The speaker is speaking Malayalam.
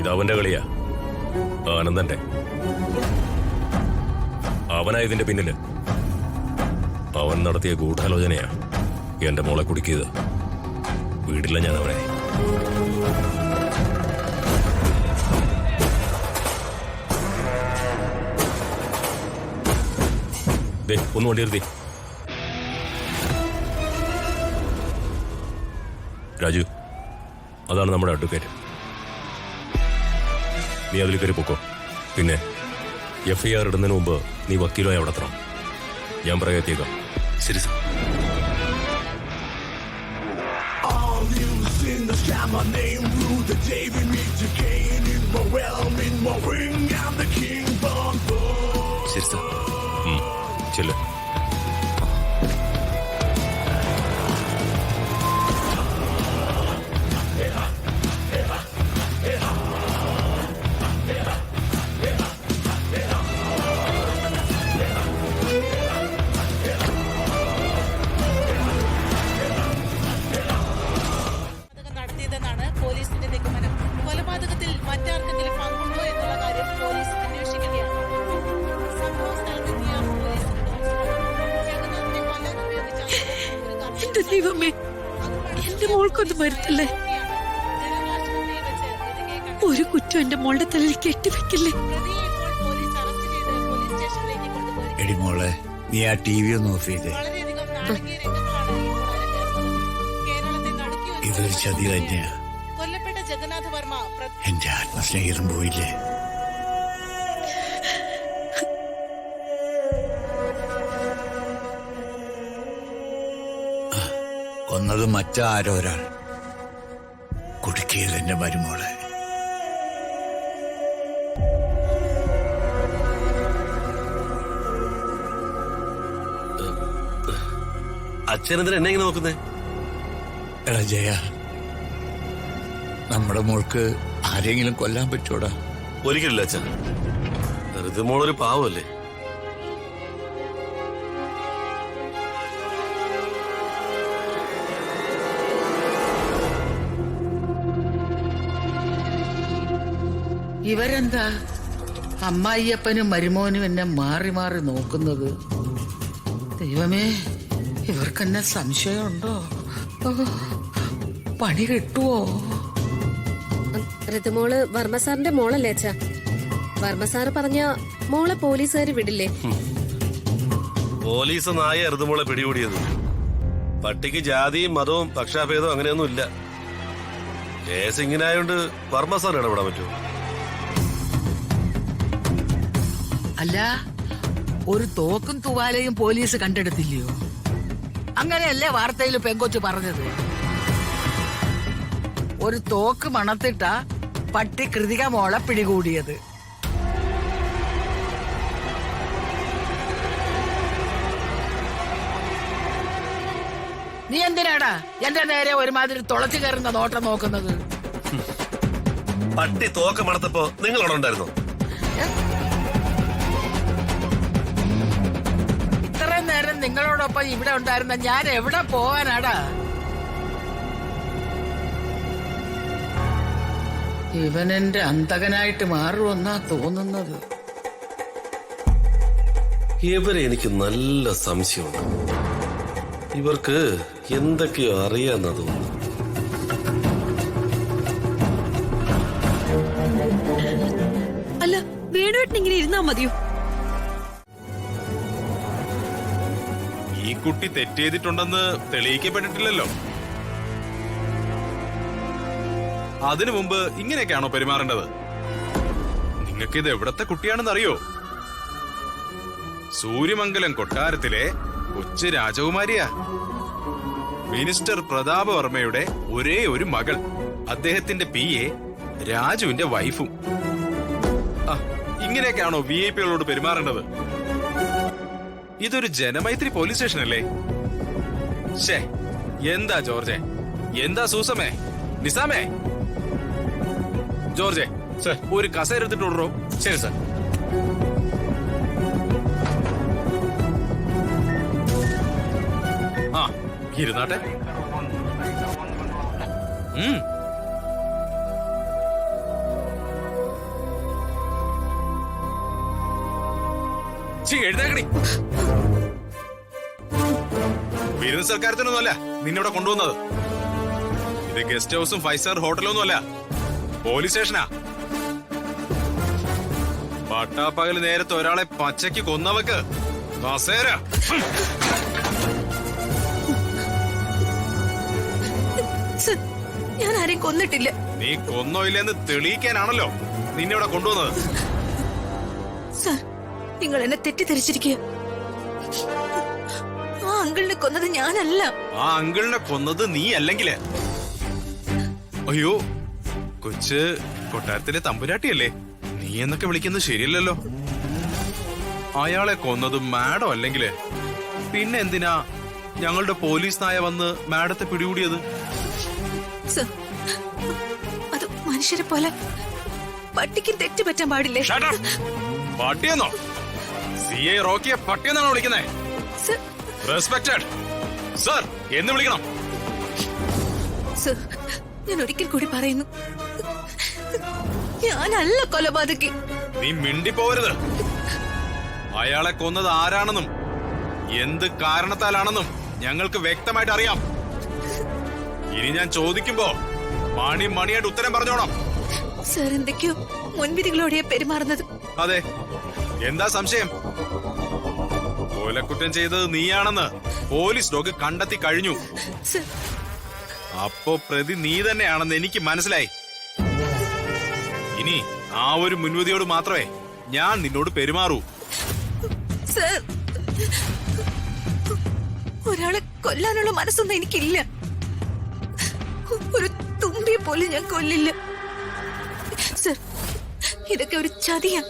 ഇതവന്റെ കളിയാ, ആനന്ദന്റെ. അവനാ ഇതിന്റെ പിന്നില്. അവൻ നടത്തിയ ഗൂഢാലോചനയാ എന്റെ മോളെ കുടുക്കിയത്. വീടില്ല ഞാൻ അവനെ. ഒന്ന് വണ്ടി നിർത്തി. രാജു, അതാണ് നമ്മുടെ അഡ്വക്കേറ്റ്. നീ അതിൽ കയറി പൊക്കോ. പിന്നെ FIR ഇടുന്നതിന് മുമ്പ് നീ വക്കീലായി അവിടെ എത്തണം. ഞാൻ പറയാൻ എത്തിയേക്കാം. ശരി സാർ. ശരി സാർ. ചെല്ല്. നടത്തിയതെന്നാണ് പോലീസിന്റെ നിഗമനം. കൊലപാതകത്തിൽ മറ്റാർക്കെങ്കിലും പങ്കുണ്ടോ എന്നുള്ള കാര്യം പോലീസ് അന്വേഷിക്കുകയാണ്. സംഭവ സ്ഥലത്തെത്തിയ പോലീസ് ജഗന്നാഥിനെ കൊല്ലാൻ ഉപയോഗിച്ച എന്റെ ദൈവമേ, എന്റെ മോൾക്കൊന്നും വരുത്തല്ലേ. ഒരു കുറ്റം എന്റെ മോളുടെ തലയിൽ കെട്ടിവെക്കില്ലേ. എടി മോളെ, നീ ആ TV ഒന്ന് ഓഫ് ചെയ്തേ. ഇതൊരു ചതി തന്നെയാ. കൊല്ലപ്പെട്ട ജഗന്നാഥ വർമ്മ എന്റെ ആത്മസ്നേഹിതം പോയില്ലേ. കൊന്നത് മറ്റാരോ ഒരാൾ, കുടുക്കിയത് എന്റെ മരുമോളെ. അച്ഛനെന്തിനാ എന്നെ ഇങ്ങനെ നോക്കുന്നേ? എടാ ജയ, നമ്മുടെ മോൾക്ക് ആരെങ്കിലും കൊല്ലാൻ പറ്റൂടാ? ഒരിക്കലില്ല അച്ഛൻ. ഋതുമോളൊരു പാവമല്ലേ. ഇവരെന്താ അമ്മായിയപ്പനും മരുമോനും എന്നെ മാറി മാറി നോക്കുന്നത്? ദൈവമേ, ഇവർക്കെന്നെ സംശയമുണ്ടോ? പണി കിട്ടുവോ? ഋതുമോള് വർമ്മ സാറിന്റെ മോളല്ലേ അച്ഛാ? വർമ്മ സാറ് പറഞ്ഞ മോളെ പോലീസുകാര് വിടില്ലേ? പോലീസ് നായ ഋതുമോളെ പിടികൂടിയത്. പട്ടിക്ക് ജാതിയും മതവും പക്ഷാഭേദവും അങ്ങനെയൊന്നും ഇല്ല. കേസ് ഇങ്ങനെ ആയോണ്ട് വർമ്മ സാർ ഇടപെടാൻ പറ്റുമോ? അല്ല, ഒരു തോക്കും തുവാലയും പോലീസ് കണ്ടെടുത്തില്ലയോ? അങ്ങനെയല്ലേ വാർത്തയിൽ പെങ്കൊച്ചു പറഞ്ഞത്? ഒരു തോക്ക് മണത്തിട്ട പട്ടി കൃതിക മോളെ പിടികൂടിയത്. നീ എന്തിനാടാ എന്റെ നേരെ ഒരുമാതിരി തുളച്ചു കയറുന്ന നോട്ടം നോക്കുന്നത്? പട്ടി തോക്ക് മണത്തപ്പോ നിങ്ങൾ അവിടെ ഉണ്ടായിരുന്നോ? ഇത്രയും നേരം നിങ്ങളോടൊപ്പം ഇവിടെ ഉണ്ടായിരുന്ന ഞാൻ എവിടെ പോവാനാടാ? ഇവൻ എന്റെ അന്തകനായിട്ട് മാറുമെന്നാ തോന്നുന്നത്. ഇവരെ എനിക്ക് നല്ല സംശയമുണ്ട്. ഇവർക്ക് എന്തൊക്കെയോ അറിയാന്നാ തോന്നുന്നു. അല്ല, വേണുവേട്ടൻ ഇങ്ങനെ ഇരുന്നാ മതിയോ? ഈ കുട്ടി തെറ്റ് ചെയ്തിട്ടുണ്ടെന്ന് തെളിയിക്കപ്പെട്ടിട്ടില്ലല്ലോ. അതിനു മുമ്പ് ഇങ്ങനെയൊക്കെയാണോ പെരുമാറേണ്ടത്? നിങ്ങൾക്കിത് എവിടത്തെ കുട്ടിയാണെന്ന് അറിയോ? സൂര്യമംഗലം കൊട്ടാരത്തിലെ കൊച്ചു രാജകുമാരിയാ. മിനിസ്റ്റർ പ്രതാപവർമ്മയുടെ ഒരേ ഒരു മകൾ, അദ്ദേഹത്തിന്റെ PA രാജുവിന്റെ വൈഫും. ഇങ്ങനെയൊക്കെയാണോ VIP-കളോട് പെരുമാറേണ്ടത്? ഇതൊരു ജനമൈത്രി പോലീസ് സ്റ്റേഷൻ അല്ലേ? ശേ, എന്താ ജോർജെ, എന്താ സൂസമേ, നിസാമേ? ജോർജെ സർ, ഒരു കസേര എടുത്തിട്ട് വിടറോ. ശരി സർ. ആ, ഇരുന്നാട്ടെ. എഴുന്നേക്കടി. വിരുന്ന് സർക്കാരത്തിനൊന്നുമല്ല നിന്നിവിടെ കൊണ്ടുവന്നത്. ഇത് ഗസ്റ്റ് ഹൗസും 5 സ്റ്റാർ ഹോട്ടലൊന്നും അല്ല, പോലീസ് സ്റ്റേഷനാ. പട്ടാപ്പകല് നേരത്തെ ഒരാളെ പച്ചയ്ക്ക് കൊന്നവക്ക് കസേര. സർ, ഞാൻ ആരെയും കൊന്നിട്ടില്ല. നീ കൊന്നോ ഇല്ലെന്ന് തെളിയിക്കാനാണല്ലോ നിന്നെ ഇവിടെ കൊണ്ടുവന്നത്. സർ, നിങ്ങൾ എന്നെ തെറ്റിദ്ധരിച്ചിരിക്കുക. ആ അങ്കിളിനെ കൊന്നത് ഞാനല്ല. ആ അങ്കിളിനെ കൊന്നത് നീ അല്ലെങ്കിലേ. അയ്യോ, കൊച്ച് കൊട്ടാരത്തിലെ തമ്പുരാട്ടിയല്ലേ, നീ എന്നൊക്കെ വിളിക്കുന്നത് ശരിയല്ലല്ലോ. അയാളെ കൊന്നത് മാഡം അല്ലെങ്കിലേ പിന്നെ എന്തിനാ ഞങ്ങളുടെ പോലീസ് നായ വന്ന് മാഡത്തെ പിടികൂടിയത്? സർ, അത് മനുഷ്യരെ പോലെ പട്ടിക്ക് തെറ്റ് പറ്റാൻ പാടില്ലേ? Shut up. പട്ടിയെന്നോ? CI റോക്കിയെ പട്ടിയെന്നാണോ വിളിക്കുന്നേ? സർ, റെസ്പെക്റ്റഡ് സർ എന്ന് വിളിക്കണം. സർ, ഞാൻ ഒരിക്കൽ കൂടി പറയുന്നു, ഞാനല്ല കൊലപാതകി. നീ മിണ്ടിപ്പോവരുത്. അയാളെ കൊന്നത് ആരാണെന്നും എന്ത് കാരണത്താലാണെന്നും ഞങ്ങൾക്ക് വ്യക്തമായിട്ട് അറിയാം. ഇനി ഞാൻ ചോദിക്കുമ്പോ മണിയായിട്ട് ഉത്തരം പറഞ്ഞോണം. സർ, എന്തൊക്കെയോ മുൻവിധികളോടെയാ പെരുമാറുന്നത്. അതെ, എന്താ സംശയം? കൊലക്കുറ്റം ചെയ്തത് നീയാണെന്ന് പോലീസ് ഡോഗ് കണ്ടെത്തി കഴിഞ്ഞു. സർ, അപ്പോ പ്രതി നീ തന്നെയാണെന്ന് എനിക്ക് മനസ്സിലായി. ഇനി ആ ഒരു മുൻവിധിയോട് മാത്രമേ ഞാൻ നിന്നോട് പെരുമാറൂ. സർ, ഒരാളെ കൊല്ലാനുള്ള മനസ്സൊന്നും എനിക്കില്ല. ഒരു തുമ്പിയെ പോലും ഞാൻ കൊല്ലില്ല. സർ, ഇതൊക്കെ ഒരു ചതിയാ.